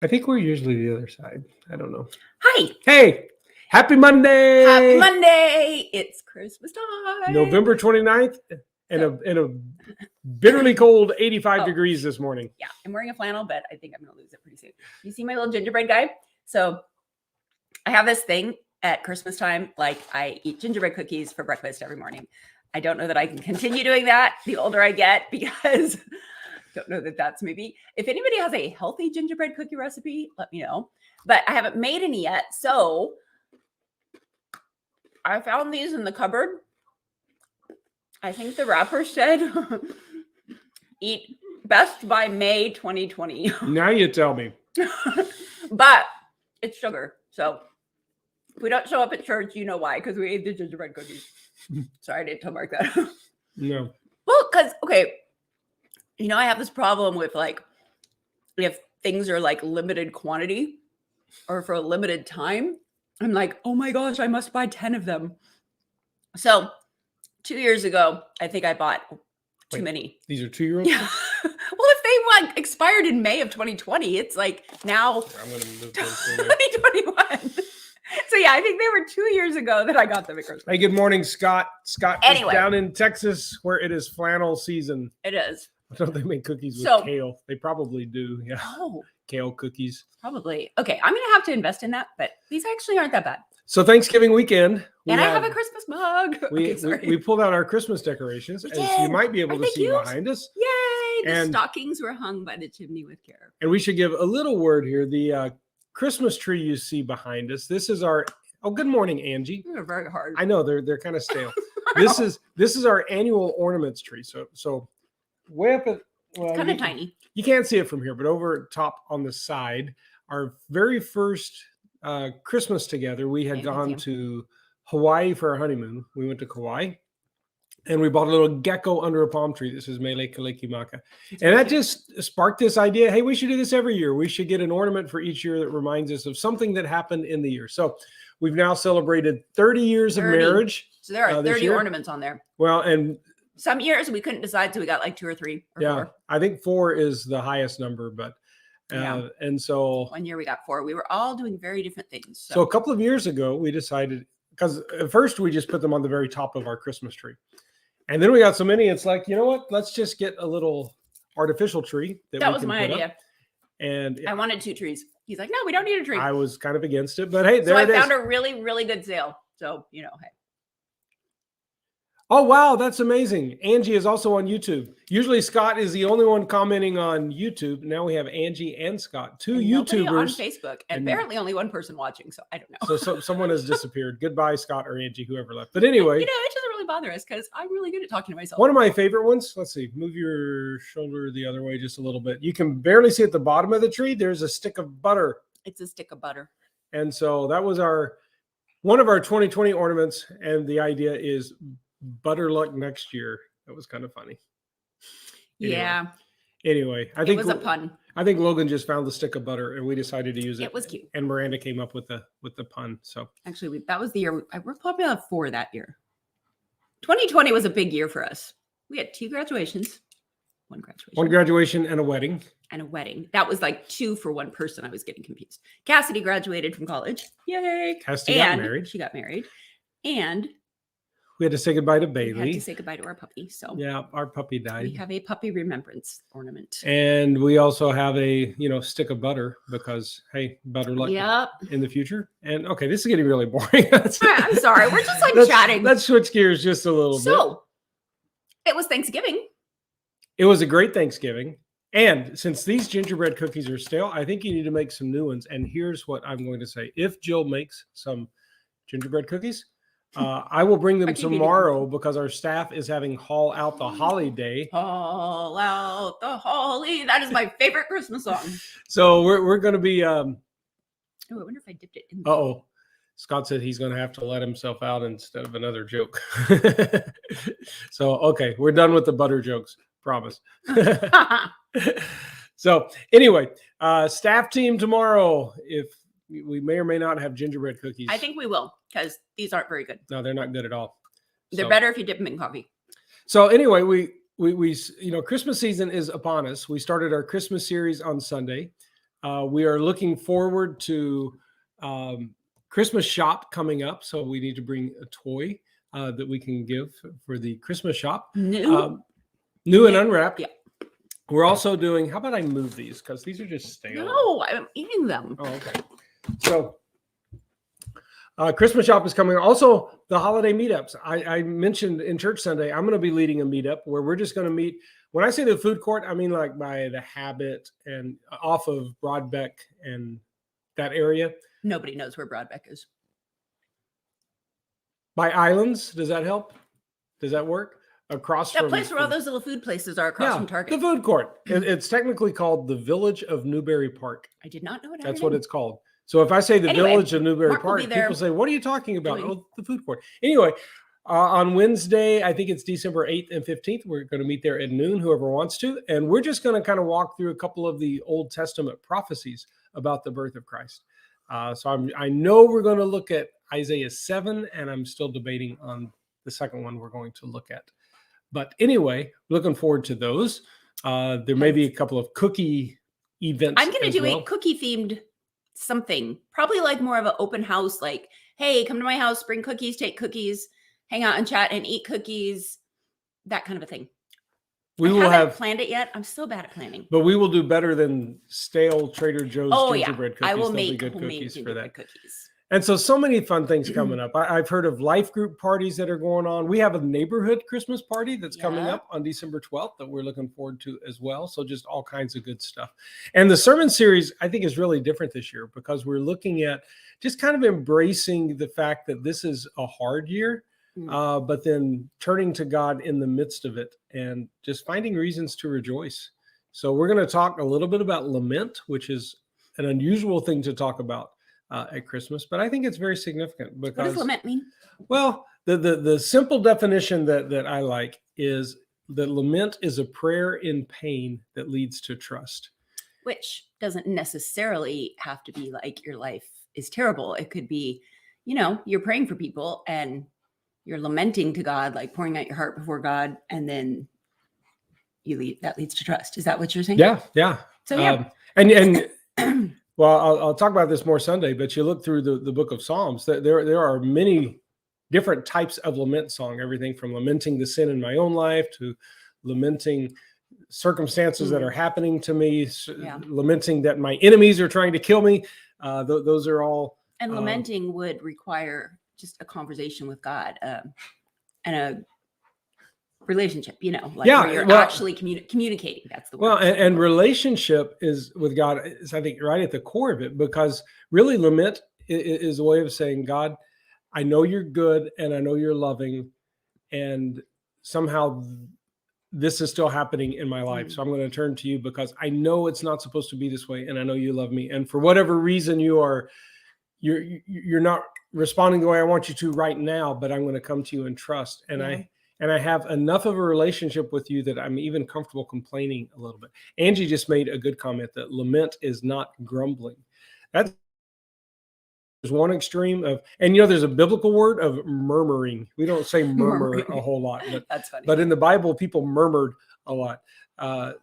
I think we're usually the other side. I don't know. Hi. Hey, happy Monday. Happy Monday. It's Christmas time. November 29th and a bitterly cold 85 degrees this morning. Yeah, I'm wearing a flannel, but I think I'm going to lose it pretty soon. You see my little gingerbread guy? So I have this thing at Christmas time. Like, I eat gingerbread cookies for breakfast every morning. I don't know that I can continue doing that the older I get, because don't know that that's maybe, if anybody has a healthy gingerbread cookie recipe, let me know. But I haven't made any yet. So I found these in the cupboard. I think the wrapper said eat best by May 2020. Now you tell me. But it's sugar. So if we don't show up at church, you know why, because we ate the gingerbread cookies. Sorry, I didn't tell Mark that. No. Well, because, okay, I have this problem with, like, if things are like limited quantity or for a limited time, I'm like, oh my gosh, I must buy 10 of them. So 2 years ago, I think I bought too many. These are 2-year-olds? Yeah. Well, if they expired in May of 2020, it's like now I'm going to move 2021. So yeah, I think they were 2 years ago that I got them at Christmas. Hey, good morning, Scott. Scott is Anyway. down in Texas where it is flannel season. It is. Don't they make cookies with kale? They probably do. Yeah. Oh, Kale cookies. probably. Okay, I'm going to have to invest in that, but these actually aren't that bad. So Thanksgiving weekend. I have a Christmas mug. We pulled out our Christmas decorations, as you might be able to see behind us. Yay! The stockings were hung by the chimney with care. And we should give a little word here. The Christmas tree you see behind us. This is our. Oh, good morning, Angie. They're very hard. I know they're kind of stale. This is our annual ornaments tree. So way up at kind of tiny. You can't see it from here, but over top on the side, our very first Christmas together, we had gone to Hawaii for our honeymoon. We went to Kauai, and we bought a little gecko under a palm tree. This is Mele Kalikimaka. And that just sparked this idea, hey, we should do this every year. We should get an ornament for each year that reminds us of something that happened in the year. So we've now celebrated 30 years of marriage. So there are 30 ornaments on there. Well, and some years we couldn't decide, so we got like 2 or 3 or 4. I think 4 is the highest number, but and so 1 year we got 4. We were all doing very different things. So a couple of years ago, we decided, because at first we just put them on the very top of our Christmas tree. And then we got so many, it's like, you know what? Let's just get a little artificial tree. That was my idea. And I wanted 2 trees. He's like, no, we don't need a tree. I was kind of against it, but hey, there it is. So I found a really, really good sale. So, hey. Oh, wow. That's amazing. Angie is also on YouTube. Usually Scott is the only one commenting on YouTube. Now we have Angie and Scott, 2 YouTubers on Facebook, and apparently only 1 person watching. So I don't know. So someone has disappeared. Goodbye, Scott or Angie, whoever left. But anyway, it doesn't really bother us because I'm really good at talking to myself. One of my favorite ones. Let's see. Move your shoulder the other way just a little bit. You can barely see at the bottom of the tree. There's a stick of butter. It's a stick of butter. And so that was one of our 2020 ornaments. And the idea is butter luck next year. That was kind of funny. Anyway, I think it was a pun. I think Logan just found the stick of butter and we decided to use it. It was cute. And Miranda came up with the pun. So actually, that was the year we're probably on 4 that year. 2020 was a big year for us. We had 2 graduations, 1 graduation. 1 graduation and a wedding. That was like 2 for 1 person. I was getting confused. Cassidy graduated from college. Yay. Cassidy got married. She got married. And we had to say goodbye to Bailey. We had to say goodbye to our puppy. So yeah, our puppy died. We have a puppy remembrance ornament. And we also have a, stick of butter because, hey, butter luck in the future. And okay, this is getting really boring. I'm sorry. We're just chatting. Let's switch gears just a little bit. So it was Thanksgiving. It was a great Thanksgiving. And since these gingerbread cookies are stale, I think you need to make some new ones. And here's what I'm going to say. If Jill makes some gingerbread cookies, I will bring them tomorrow because our staff is having Haul Out the Holly Day. Haul out the holly. That is my favorite Christmas song. So we're going to be. I wonder if I dipped it in. Scott said he's going to have to let himself out instead of another joke. So, okay, we're done with the butter jokes. Promise. So anyway, staff team tomorrow. If we may or may not have gingerbread cookies. I think we will because these aren't very good. No, they're not good at all. They're better if you dip them in coffee. So anyway, we Christmas season is upon us. We started our Christmas series on Sunday. We are looking forward to Christmas shop coming up. So we need to bring a toy that we can give for the Christmas shop. New and unwrapped. Yeah. We're also doing, how about I move these? Because these are just stale. No, I'm eating them. Oh, okay. So Christmas shop is coming. Also, the holiday meetups. I mentioned in church Sunday, I'm going to be leading a meetup where we're just going to meet. When I say the food court, I mean like by the Habit and off of Broadbeck and that area. Nobody knows where Broadbeck is. By Islands. Does that help? Does that work? Across that from place where all those little food places are across from Target. The food court. It's technically called the Village of Newberry Park. I did not know it. That's what it's called. So if I say the Village of Newberry Mark Park, people say, what are you talking about? Oh, the food court. Anyway, on Wednesday, I think it's December 8th and 15th, we're going to meet there at noon, whoever wants to. And we're just going to kind of walk through a couple of the Old Testament prophecies about the birth of Christ. So I know we're going to look at Isaiah 7, and I'm still debating on the second one we're going to look at. But anyway, looking forward to those. There may be a couple of cookie events. I'm going to do a cookie themed something, probably like more of an open house, like, hey, come to my house, bring cookies, take cookies, hang out and chat and eat cookies, that kind of a thing. We will have planned it yet. I'm so bad at planning. But we will do better than stale Trader Joe's gingerbread cookies. I will make good homemade cookies for that. Cookies. And so many fun things coming up. I've heard of life group parties that are going on. We have a neighborhood Christmas party that's coming up on December 12th that we're looking forward to as well. So just all kinds of good stuff. And the sermon series, I think, is really different this year because we're looking at just kind of embracing the fact that this is a hard year, but then turning to God in the midst of it and just finding reasons to rejoice. So we're going to talk a little bit about lament, which is an unusual thing to talk about at Christmas, but I think it's very significant because what does lament mean? Well, the simple definition that I like is that lament is a prayer in pain that leads to trust. Which doesn't necessarily have to be like your life is terrible. It could be, you're praying for people and you're lamenting to God, like pouring out your heart before God, and then that leads to trust. Is that what you're saying? Yeah. So yeah, and well, I'll talk about this more Sunday, but you look through the book of Psalms, there are many different types of lament song, everything from lamenting the sin in my own life to lamenting circumstances that are happening to me, lamenting that my enemies are trying to kill me. Those are all. And lamenting would require just a conversation with God and a relationship, where you're actually communicating. That's the word. Well, and relationship is with God is, I think, right at the core of it, because really lament is a way of saying, God, I know you're good and I know you're loving, and somehow this is still happening in my life. So I'm going to turn to you because I know it's not supposed to be this way, and I know you love me. And for whatever reason you're not responding the way I want you to right now, but I'm going to come to you and trust. And I have enough of a relationship with you that I'm even comfortable complaining a little bit. Angie just made a good comment that lament is not grumbling. That's one extreme of, and there's a biblical word of murmuring. We don't say murmur a whole lot, but that's funny. But in the Bible, people murmured a lot.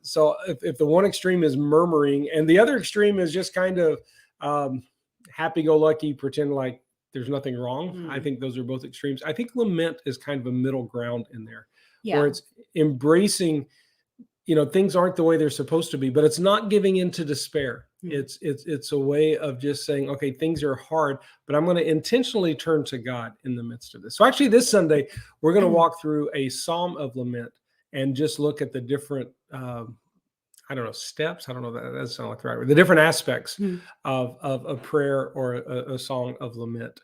So if the one extreme is murmuring and the other extreme is just kind of happy-go-lucky, pretend like there's nothing wrong. I think those are both extremes. I think lament is kind of a middle ground in there, where it's embracing, things aren't the way they're supposed to be, but it's not giving in to despair. It's a way of just saying, okay, things are hard, but I'm going to intentionally turn to God in the midst of this. So actually this Sunday, we're going to walk through a Psalm of Lament and just look at the different, steps. I don't know, that doesn't sound like the right word. The different aspects of a prayer or a song of lament.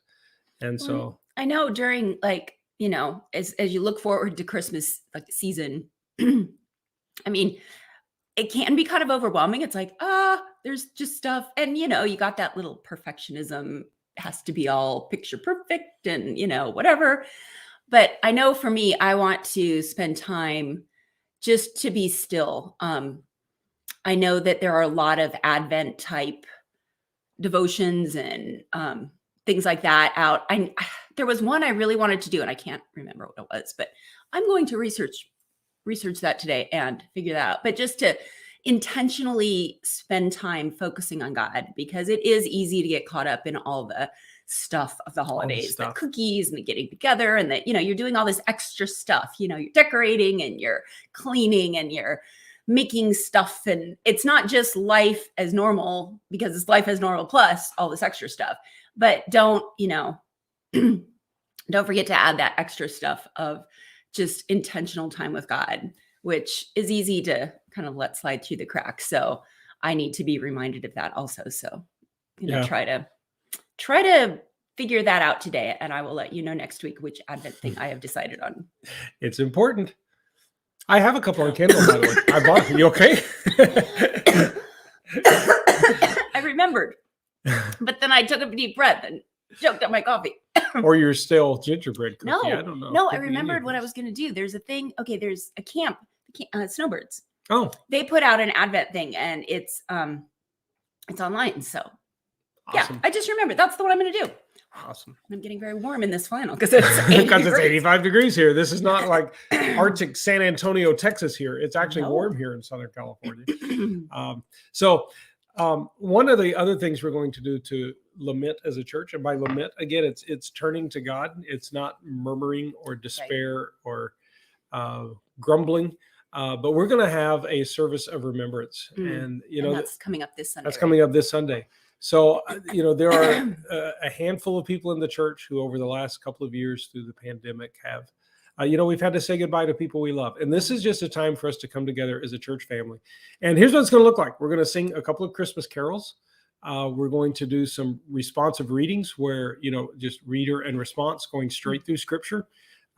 And so I know during as you look forward to Christmas season, I mean, it can be kind of overwhelming. It's like, there's just stuff. And, you got that little perfectionism, has to be all picture perfect and, whatever. But I know for me, I want to spend time just to be still. I know that there are a lot of Advent type devotions and things like that out. There was one I really wanted to do, and I can't remember what it was, but I'm going to research that today and figure that out. But just to intentionally spend time focusing on God, because it is easy to get caught up in all the stuff of the holidays, the stuff. cookies and the getting together, and that, you're doing all this extra stuff, you're decorating and you're cleaning and you're making stuff. And it's not just life as normal, because it's life as normal plus all this extra stuff. But don't forget to add that extra stuff of just intentional time with God, which is easy to kind of let slide through the cracks. So I need to be reminded of that also. So try to figure that out today, and I will let you know next week which Advent thing I have decided on. It's important. I have a couple on Kindle, by the way. I bought them. You okay? I remembered, but then I took a deep breath and choked up my coffee. Or your stale gingerbread cookie. No, I don't know. No, I Could be remembered any what I of was going to do. There's a thing. Okay, there's a camp, Snowbirds. Oh, They put out an Advent thing, and it's online. So awesome. yeah, I just remembered. That's the one I'm going to do. Awesome. I'm getting very warm in this flannel because it's 85 degrees here. This is not like Arctic San Antonio, Texas here. It's actually warm here in Southern California. One of the other things we're going to do to lament as a church, and by lament, again, it's turning to God. It's not murmuring or despair or grumbling, but we're going to have a service of remembrance. And, that's coming up this Sunday. That's coming up this Sunday. So, there are a handful of people in the church who over the last couple of years through the pandemic have, we've had to say goodbye to people we love. And this is just a time for us to come together as a church family. And here's what it's going to look like. We're going to sing a couple of Christmas carols. We're going to do some responsive readings where, just reader and response going straight through scripture,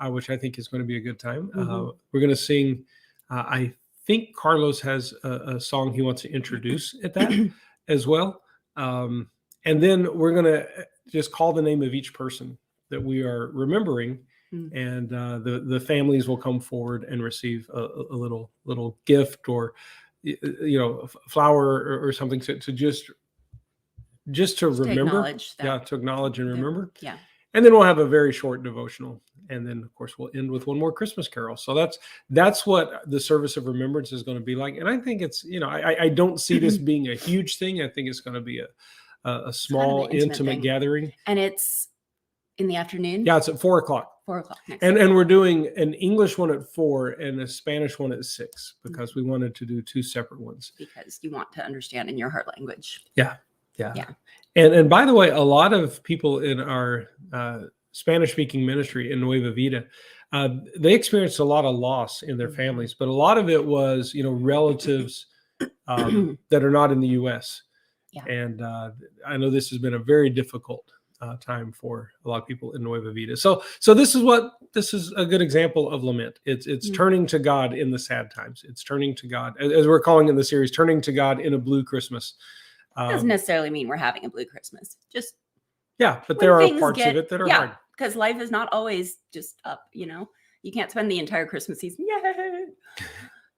which I think is going to be a good time. We're going to sing, I think Carlos has a song he wants to introduce at that as well. And then we're going to just call the name of each person that we are remembering, and the families will come forward and receive a little gift or a flower or something to just to remember, to acknowledge and remember. Yeah. And then we'll have a very short devotional, and then of course we'll end with one more Christmas carol. So that's what the service of remembrance is going to be like. And I think it's I don't see this being a huge thing. I think it's going to be a small, kind of intimate gathering. And it's in the afternoon. Yeah, it's at 4:00. 4:00 next. And we're doing an English one at 4 and a Spanish one at 6 because we wanted to do two separate ones. Because you want to understand in your heart language. Yeah. And by the way, a lot of people in our Spanish-speaking ministry in Nueva Vida, they experienced a lot of loss in their families, but a lot of it was, relatives that are not in the U.S. Yeah. And I know this has been a very difficult time for a lot of people in Nueva Vida. So this is a good example of lament. It's turning to God in the sad times. It's turning to God, as we're calling in the series, turning to God in a blue Christmas. Doesn't necessarily mean we're having a blue Christmas. Just but there are parts of it that are hard. Because life is not always just up. You can't spend the entire Christmas season. Yay!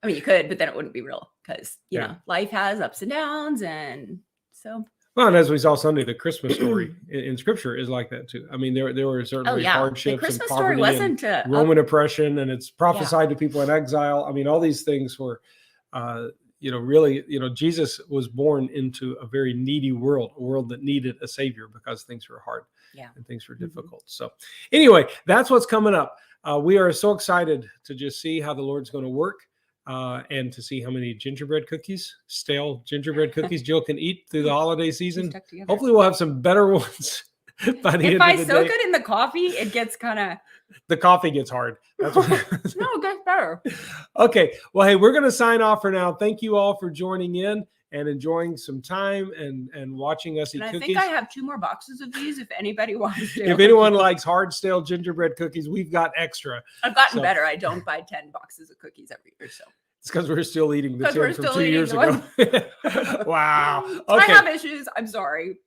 I mean, you could, but then it wouldn't be real because life has ups and downs, and so. Well, and as we saw Sunday, the Christmas story in Scripture is like that too. I mean, there were certainly hardships the Christmas and poverty story wasn't and Roman oppression, and it's prophesied to people in exile. I mean, all these things were. Really, Jesus was born into a very needy world, a world that needed a savior because things were hard and things were difficult. So anyway, that's what's coming up. We are so excited to just see how the Lord's going to work and to see how many stale gingerbread cookies Jill can eat through the holiday season. Hopefully we'll have some better ones by the end of the day. If I soak it in the coffee, it gets kind of... The coffee gets hard. That's what No, it gets better. Okay. Well, hey, we're going to sign off for now. Thank you all for joining in and enjoying some time and watching us eat cookies. I think I have 2 more boxes of these if anybody wants to. If anyone likes hard, stale gingerbread cookies, we've got extra. I've gotten better. I don't buy 10 boxes of cookies every year. So it's because we're still eating the 10 from 2 years ago. Wow. Okay. I have issues. I'm sorry.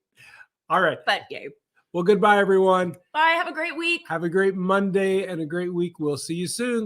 All right. But yay. Well, goodbye, everyone. Bye. Have a great week. Have a great Monday and a great week. We'll see you soon.